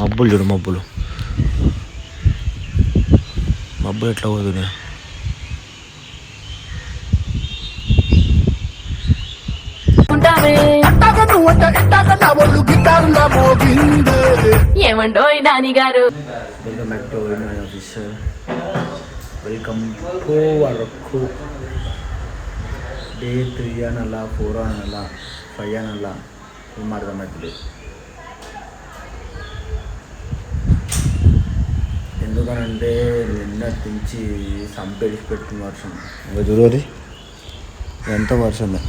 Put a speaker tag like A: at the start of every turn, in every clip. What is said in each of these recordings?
A: మబ్బులు చూడు, మబ్బులు ఎట్లా పోతున్నాయి.
B: ఏమండో నాని గారు,
A: welcome back to officer. Welcome to work. Day 3 అనలా 4 అనలా 5 అనలా ఏం అర్థమవుతలేదు. ఎందుకనంటే నిన్న నుంచి సంపేసి పెట్టిన వర్షం. ఇంకా చూడరి ఎంత వర్షమే.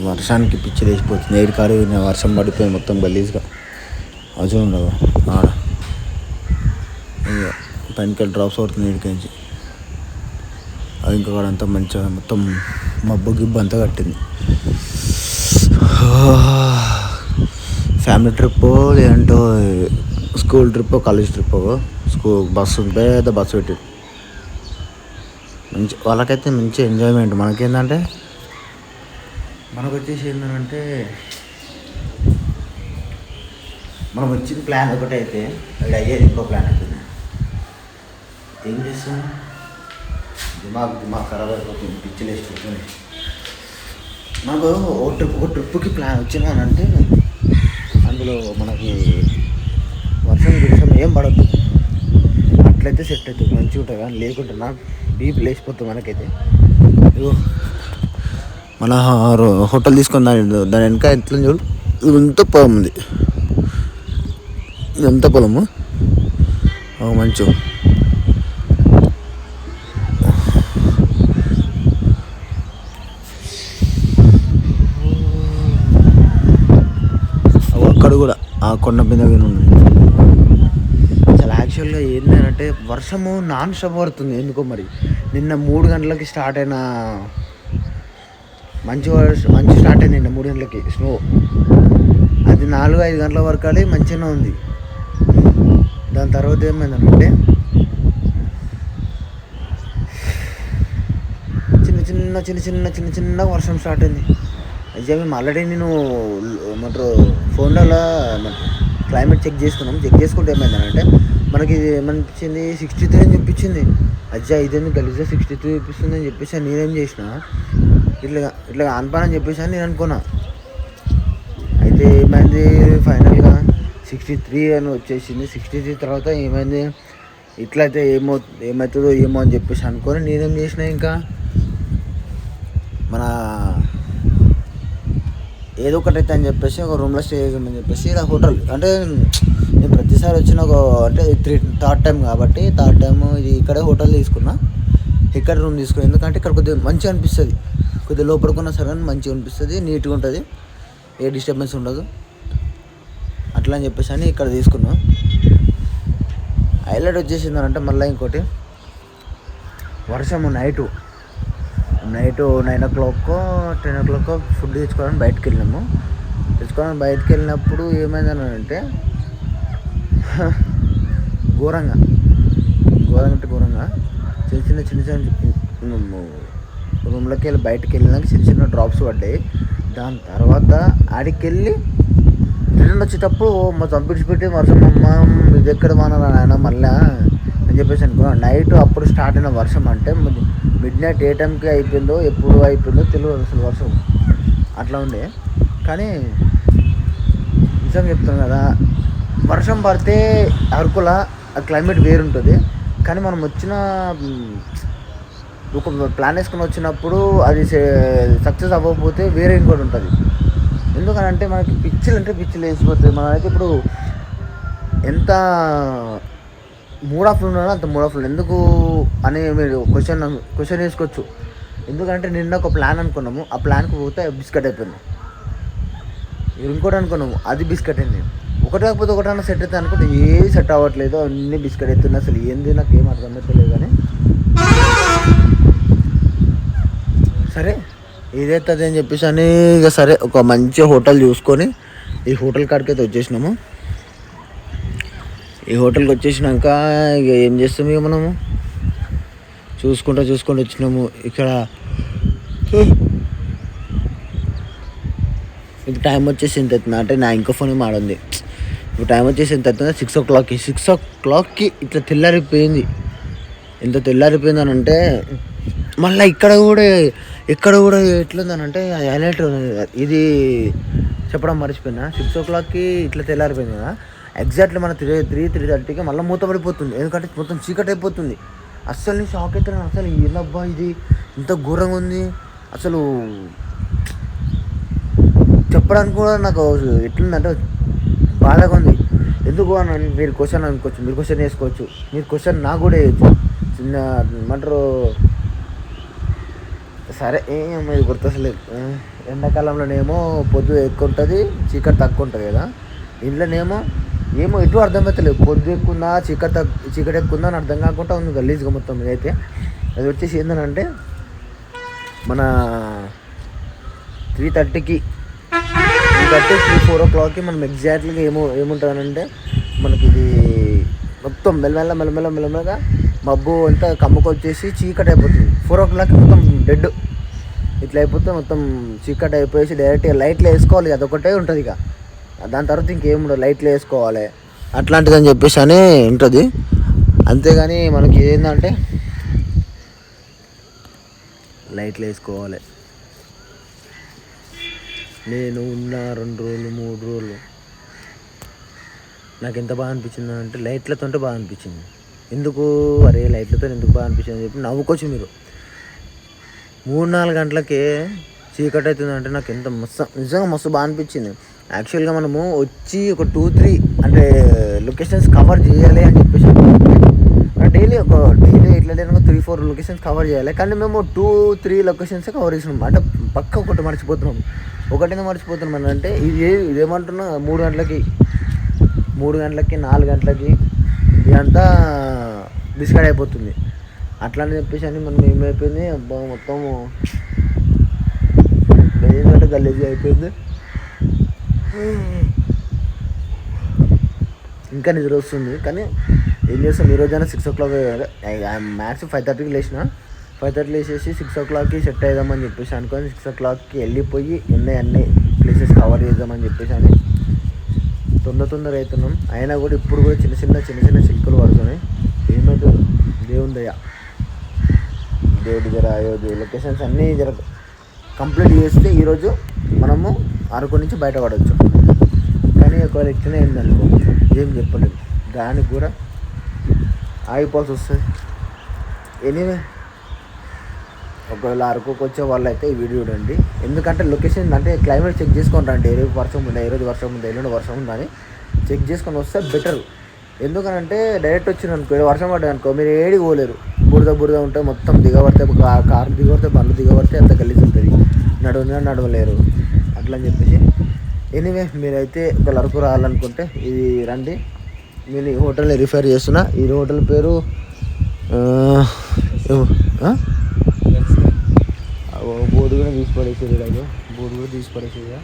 A: వర్షానికి పిచ్చి లేచిపోతుంది. ఏడు కారు వర్షం పడిపోయి మొత్తం గలీజ్గా అజు ఉండవు ఆడ. పైనకెళ్ళి డ్రాప్స్ పడుతుంది నీడికించి. అది ఇంకా అంతా మంచిగా మొత్తం మబ్బు గిబ్బు అంతా కట్టింది. ఫ్యామిలీ ట్రిప్ లేదంటే school trip, college trip, bus పెద్ద బస్సు పెట్టింది. మంచి వాళ్ళకైతే మంచి ఎంజాయ్మెంట్. మనకేంటంటే మనకు వచ్చేసి ఏంటంటే మనం వచ్చిన ప్లాన్ ఒకటి అయితే అది అయ్యేది ఇంకో ప్లాన్ అవుతుంది. ఏం చేస్తాం, దిమాగ్ ఖరాబ్ అయిపోతుంది, పిచ్చిలు వేసిపోతుంది. మనకు ఒక ట్రిప్కి ప్లాన్ వచ్చినానంటే అందులో మనకి వర్షం ఏం పడద్దు, అట్లయితే సెట్ అవుతుంది, మంచిగా ఉంటుంది. కానీ లేకుంటే నాకు డీప్ లేచిపోతుంది మనకైతే. ఇగో మన హోటల్ తీసుకొని దాని వెనక ఎట్లా చూడు, ఇదంతా పొలం ఉంది. ఇదంతా పొలము మంచి అక్కడ కూడా ఆ కొండ మీద ఉంది. అసలు యాక్చువల్గా ఏంటంటే వర్షము నాన్ స్టాప్ పడుతుంది ఎందుకో మరి. నిన్న 3 గంటలకి స్టార్ట్ అయిన మంచి స్టార్ట్ అయింది నిన్న 3 గంటలకి స్నో. అది 4-5 గంటల వరకు మంచిగానే ఉంది. దాని తర్వాత ఏమైందంటే చిన్న వర్షం స్టార్ట్ అయింది. అయితే మేము ఆల్రెడీ నేను ఫోన్లలో క్లైమేట్ చెక్ చేసుకుంటే ఏమైందంటే మనకి ఏమనిపించింది 63 అని చూపించింది. అజ్జా ఇదేంది గలీజ్గా 63 చూపిస్తుంది అని చెప్పేసి నేనేం చేసిన ఇట్లా ఆన్పానని చెప్పేసి అని నేను అనుకున్నా. అయితే ఏమైంది, ఫైనల్గా 63 అని వచ్చేసింది. 63 తర్వాత ఏమైంది, ఇట్లయితే ఏమవుతుందో ఏమో అని చెప్పేసి అనుకొని నేనేం చేసిన, ఇంకా మన ఏదో ఒకటైతే అని చెప్పేసి ఒక రూమ్లో స్టే చేద్దామని చెప్పేసి ఇలా హోటల్ అంటే నేను ప్రతిసారి వచ్చిన అంటే థర్డ్ టైం కాబట్టి ఇది ఇక్కడే హోటల్ తీసుకున్నా. ఇక్కడ రూమ్ తీసుకున్నా ఎందుకంటే ఇక్కడ కొద్దిగా మంచిగా అనిపిస్తుంది. కొద్దిగా లోపడుకున్నా సరే మంచిగా అనిపిస్తుంది, నీట్గా ఉంటుంది, ఏ డిస్టర్బెన్స్ ఉండదు. అట్లా అని చెప్పేసి అని ఇక్కడ తీసుకున్నాం. హైలైట్ వచ్చేసిందంటే మళ్ళీ ఇంకోటి వర్షము. నైటు 9 o'clock 10 o'clock ఫుడ్ తెచ్చుకోవడానికి బయటకు వెళ్ళినప్పుడు ఏమైందనంటే ఘోరంగా చిన్న రూమ్లోకి వెళ్ళి బయటకు వెళ్ళినాక చిన్న డ్రాప్స్ పడ్డాయి. దాని తర్వాత ఆడికి వెళ్ళి రిటర్న్ వచ్చేటప్పుడు మా చంపించిపెట్టి వర్షం అమ్మ ఇది ఎక్కడ వానాలి ఆయన మళ్ళా అని చెప్పేసి అనుకున్నాను. నైట్ అప్పుడు స్టార్ట్ అయిన వర్షం అంటే మిడ్నైట్ ఏ టైంకి అయిపోయిందో ఎప్పుడు అయిపోయిందో తెలియదు అసలు వర్షం అట్లా ఉండే. కానీ నిజంగా చెప్తాను కదా, వర్షం పడితే అరకుల క్లైమేట్ వేరుంటుంది. కానీ మనం వచ్చిన ఒక ప్లాన్ వేసుకొని వచ్చినప్పుడు అది సక్సెస్ అవ్వకపోతే వేరే ఇంకోటి ఉంటుంది. ఎందుకనంటే మనకి పిచ్చిలు వేసిపోతుంది. మనమైతే ఇప్పుడు ఎంత మూడ్ ఆఫ్లో ఉన్నాడో అంత మూడ్ ఆఫ్లో ఎందుకు అని మీరు క్వశ్చన్ వేసుకోవచ్చు. ఎందుకంటే నిన్న ఒక ప్లాన్ అనుకున్నాము, ఆ ప్లాన్కి పోతే బిస్కెట్ అయిపోయింది. ఇంకోటి అనుకున్నాము, అది బిస్కెట్ అయింది. ఒకటి కాకపోతే ఒకటన్నా సెట్ అవుతుంది అనుకుంటే ఏది సెట్ అవ్వట్లేదు, అన్నీ బిస్కెట్ అవుతుంది. అసలు ఏంది నాకు ఏం అర్థమవుతలేదు. కానీ సరే ఏదైతుంది అని చెప్పేసి అని ఇక సరే ఒక మంచి హోటల్ చూసుకొని ఈ హోటల్ కాడికి అయితే వచ్చేసినాము. ఈ హోటల్కి వచ్చేసినాక ఇక ఏం చేస్తాము, ఇక మనము చూసుకుంటూ వచ్చినాము. ఇక్కడ ఇప్పుడు టైం వచ్చేసి ఎంత అవుతుంది అంటే నా ఇంకో ఫోన్ మాడుంది. ఇప్పుడు టైం వచ్చేసి ఎంత అవుతుంది 6 o'clock ఇట్లా తెల్లారిపోయింది. ఎంత తెల్లారిపోయింది అని అంటే మళ్ళీ ఇక్కడ కూడా ఎట్లుందనంటే హైలైట్ ఇది చెప్పడం మర్చిపోయినా. 6 o'clock ఇట్లా తెల్లారిపోయింది కదా, ఎగ్జాక్ట్లీ మన 3:30కి మళ్ళీ మూత పడిపోతుంది. ఎందుకంటే మొత్తం చీకటి అయిపోతుంది. అస్సలు నేను షాక్ అవుతున్నాను. అసలు ఏందబ్బా ఇది ఇంత ఘోరంగా ఉంది. అసలు చెప్పడానికి కూడా నాకు ఎట్లుందంటే బాధగా ఉంది. ఎందుకు అని మీరు క్వశ్చన్ అనుకోవచ్చు, మీరు క్వశ్చన్ వేసుకోవచ్చు, మీరు క్వశ్చన్ నాకు కూడా వేయచ్చు. చిన్న ఏమంటారు, సరే ఇది గుర్తొస్తలేదు. ఎండాకాలంలోనేమో పొద్దు ఎక్కువ ఉంటుంది, చీకటి తక్కువ ఉంటుంది కదా. ఇంట్లోనేమో ఏమో ఎటు అర్థమవుతలేదు, పొద్దు ఎక్కువ ఉందా చీకటి ఎక్కువ ఉందా అని అర్థం కాకుండా ఉంది గలీజ్గా మొత్తం. ఇదైతే అది వచ్చేసి ఏంటంటే మన 3:30కి 4 o'clockకి మనం ఎగ్జాక్ట్లీగా ఏముంటుందనంటే మనకి ఇది మొత్తం మెల్లమెల్లగా మబ్బు అంతా కమ్ముకొచ్చేసి చీకటి అయిపోతుంది. 4 o'clock మొత్తం డెడ్ ఇట్లా అయిపోతే మొత్తం చీకటి అయిపోయేసి డైరెక్ట్గా లైట్లు వేసుకోవాలి, అదొకటే ఉంటుంది. ఇక దాని తర్వాత ఇంకేముండదు, లైట్లు వేసుకోవాలి అట్లాంటిది అని చెప్పేసి అని ఉంటుంది. అంతేగాని మనకి ఏంటంటే లైట్లు వేసుకోవాలి. నేను ఉన్న 2 రోజులు 3 రోజులు నాకు ఎంత బాగా అనిపించింది అంటే లైట్లతో బాగా అనిపించింది. ఎందుకు అరే లైట్లతో ఎందుకు బాగా అనిపించింది అని చెప్పి నవ్వుకోవచ్చు మీరు. 3-4 గంటలకే చీకటి అవుతుందంటే నాకు ఎంత నిజంగా మస్తు బాగా అనిపించింది. యాక్చువల్గా మనము వచ్చి ఒక 2-3 అంటే లొకేషన్స్ కవర్ చేయాలి అని చెప్పేసి డైలీ ఇట్లా లేని 3-4 లొకేషన్స్ కవర్ చేయాలి. కానీ మేము 2-3 లొకేషన్స్ కవర్ చేసినాం అంటే పక్క ఒకటి మర్చిపోతున్నాం. ఒకటినే మర్చిపోతున్నాం అంటే ఇదేమంటున్నా 3 గంటలకి 4 గంటలకి ఇదంతా డిస్కైడ్ అయిపోతుంది. అట్లా అని చెప్పేసి అని మనం ఏమైపోయింది, అబ్బా మొత్తము గలీజ్గా అయిపోయింది. ఇంకా నిద్ర వస్తుంది. కానీ ఏం చేస్తాం, ఈరోజైనా 6 o'clock మ్యాక్స్ 5:30కి లేచిన. 5:30 లేచేసి 6 o'clockకి సెట్ అవుదామని చెప్పేసి అనుకొని 6 o'clockకి వెళ్ళిపోయి అన్ని ప్లేసెస్ కవర్ చేద్దామని చెప్పేసి అని తొందర అవుతున్నాం. అయినా కూడా ఇప్పుడు కూడా చిన్న చిన్న చిలుకలు పడుతున్నాయి. ఏమవుతుంది దేవుని దయ, దేవుడి జర లొకేషన్స్ అన్నీ జర కంప్లీట్ చేస్తే ఈరోజు మనము అరకు నుంచి బయటపడవచ్చు. కానీ ఒకవేళ ఇట్లనే ఏందనుకో ఏం చెప్పలేదు, దానికి కూడా ఆగిపోవాల్సి వస్తుంది. ఎనీవే ఒకవేళ అరకుకి వచ్చే వాళ్ళు అయితే ఈ వీడియో చూడండి. ఎందుకంటే లొకేషన్ అంటే క్లైమేట్ చెక్ చేసుకొని రండి. ఈరోజు వర్షం ఉందా, ఎల్లుండి వర్షం ఉందా అని చెక్ చేసుకొని వస్తే బెటర్. ఎందుకనంటే డైరెక్ట్ వచ్చిందనుకో వర్షం పడ్డది అనుకో మీరు ఏడికి పోలేరు. బురద ఉంటే మొత్తం దిగబడితే కారు దిగబడితే బండ్లు దిగబడితే అంత గలీజ్ ఉంటుంది, నడవలేరు అట్లా అని చెప్పేసి. ఎనీవే మీరైతే ఒక అరకు రావాలనుకుంటే ఇది రండి. నేను ఈ హోటల్ని రిఫర్ చేస్తున్నా. ఈ హోటల్ పేరు బోర్డు కూడా తీసిపడేసేది.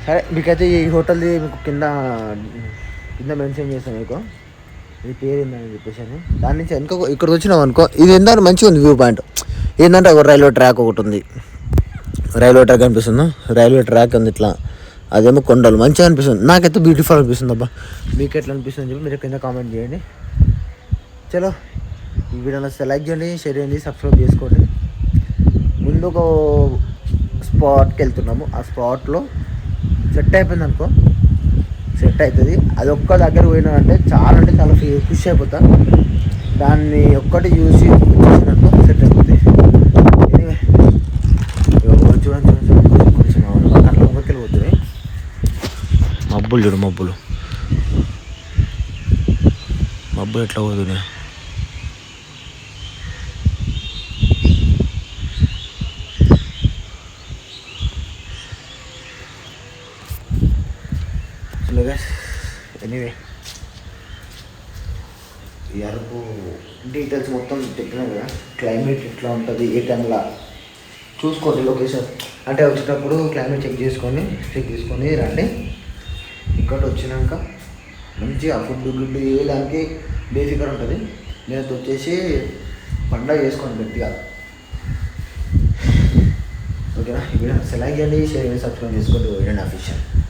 A: సరే మీకైతే ఈ హోటల్ది మీకు కింద మెన్షన్ చేస్తాను మీకు ఇది పేరు ఏందని చెప్పేసి అని. దాని నుంచి వెనుక ఇక్కడికి వచ్చినాం అనుకో, ఇది ఏంటంటే మంచిగా ఉంది వ్యూ పాయింట్. ఏంటంటే ఒక రైల్వే ట్రాక్ ఒకటి ఉంది, రైల్వే ట్రాక్ అనిపిస్తుంది. రైల్వే ట్రాక్ ఉంది ఇట్లా, అదేమో కొండలు మంచిగా అనిపిస్తుంది. నాకైతే బ్యూటిఫుల్ అనిపిస్తుంది. అబ్బా మీకు ఎట్లా అనిపిస్తుంది అని చెప్పి మీరు కింద కామెంట్ చేయండి. చలో ఈ వీడియోని లైక్ చేయండి, షేర్ చేయండి, సబ్స్క్రైబ్ చేసుకోండి. ముందు ఒక స్పాట్కి వెళ్తున్నాము. ఆ స్పాట్లో సెట్ అయిపోయింది అనుకో, సెట్ అవుతుంది. అది ఒక్క దగ్గర పోయినానంటే చాలా ఖుషి అయిపోతా. దాన్ని ఒక్కటి చూసి వచ్చేసినట్టు సెట్ అయిపోతుంది. ఎనీవే చూడండి కొంచెం అట్లా ఒకరికి వెళ్ళిపోతుంది. మబ్బులు చూడు, మబ్బులు ఎట్లా పోతుంది. ఎనీవే ఈ అరకు డీటెయిల్స్ మొత్తం చెప్పినా కదా. క్లైమేట్ ఎట్లా ఉంటుంది, ఏ టైంలో చూసుకోండి లొకేషన్. అంటే వచ్చేటప్పుడు క్లైమేట్ చెక్ చేసుకొని రండి. ఇక్కడ వచ్చినాక మంచిగా ఫుడ్ ఏ దానికి బేసిక్గా ఉంటుంది. నేను వచ్చేసి పండగ చేసుకోండి గట్టిగా. ఓకేనా? ఈ వీడియో లైక్ చేయండి, షేర్ చేయండి, సబ్స్క్రైబ్ చేసుకోండి. Video official.